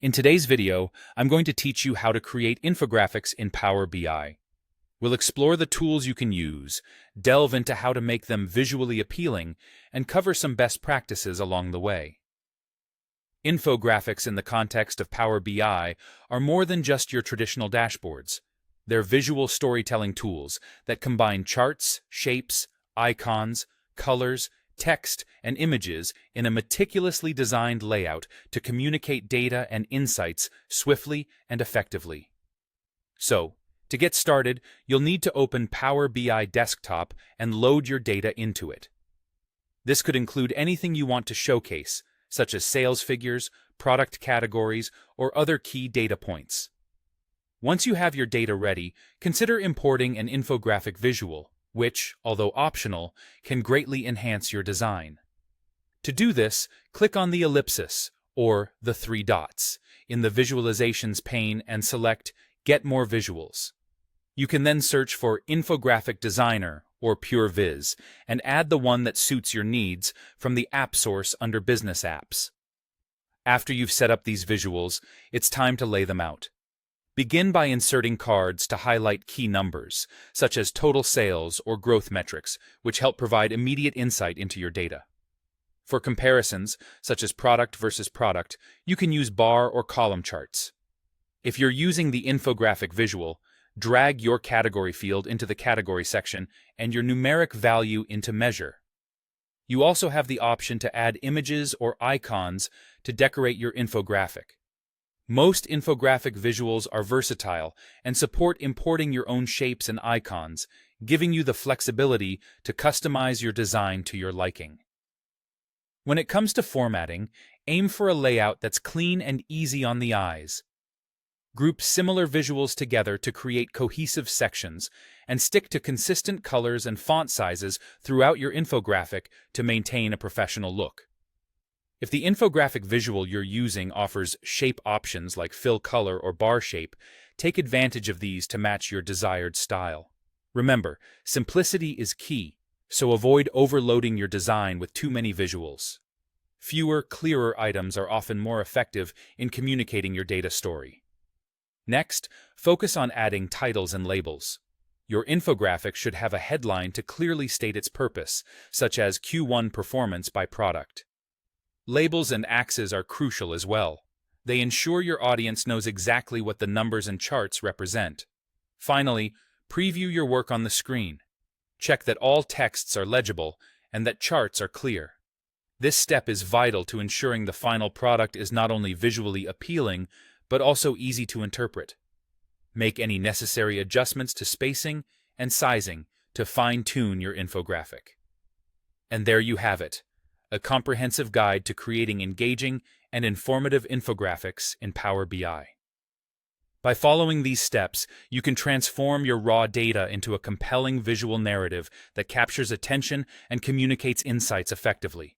In today's video, I'm going to teach you how to create infographics in Power BI. We'll explore the tools you can use, delve into how to make them visually appealing, and cover some best practices along the way. Infographics in the context of Power BI are more than just your traditional dashboards. They're visual storytelling tools that combine charts, shapes, icons, colors, text, and images in a meticulously designed layout to communicate data and insights swiftly and effectively. So, to get started, you'll need to open Power BI Desktop and load your data into it. This could include anything you want to showcase, such as sales figures, product categories, or other key data points. Once you have your data ready, consider importing an infographic visual, which, although optional, can greatly enhance your design. To do this, click on the ellipsis, or the three dots, in the Visualizations pane and select Get More Visuals. You can then search for Infographic Designer, or Pure Viz, and add the one that suits your needs from the app source under Business Apps. After you've set up these visuals, it's time to lay them out. Begin by inserting cards to highlight key numbers, such as total sales or growth metrics, which help provide immediate insight into your data. For comparisons, such as product versus product, you can use bar or column charts. If you're using the infographic visual, drag your category field into the category section and your numeric value into measure. You also have the option to add images or icons to decorate your infographic. Most infographic visuals are versatile and support importing your own shapes and icons, giving you the flexibility to customize your design to your liking. When it comes to formatting, aim for a layout that's clean and easy on the eyes. Group similar visuals together to create cohesive sections, and stick to consistent colors and font sizes throughout your infographic to maintain a professional look. If the infographic visual you're using offers shape options like fill color or bar shape, take advantage of these to match your desired style. Remember, simplicity is key, so avoid overloading your design with too many visuals. Fewer, clearer items are often more effective in communicating your data story. Next, focus on adding titles and labels. Your infographic should have a headline to clearly state its purpose, such as Q1 Performance by Product. Labels and axes are crucial as well. They ensure your audience knows exactly what the numbers and charts represent. Finally, preview your work on the screen. Check that all texts are legible and that charts are clear. This step is vital to ensuring the final product is not only visually appealing, but also easy to interpret. Make any necessary adjustments to spacing and sizing to fine-tune your infographic. And there you have it, a comprehensive guide to creating engaging and informative infographics in Power BI. By following these steps, you can transform your raw data into a compelling visual narrative that captures attention and communicates insights effectively.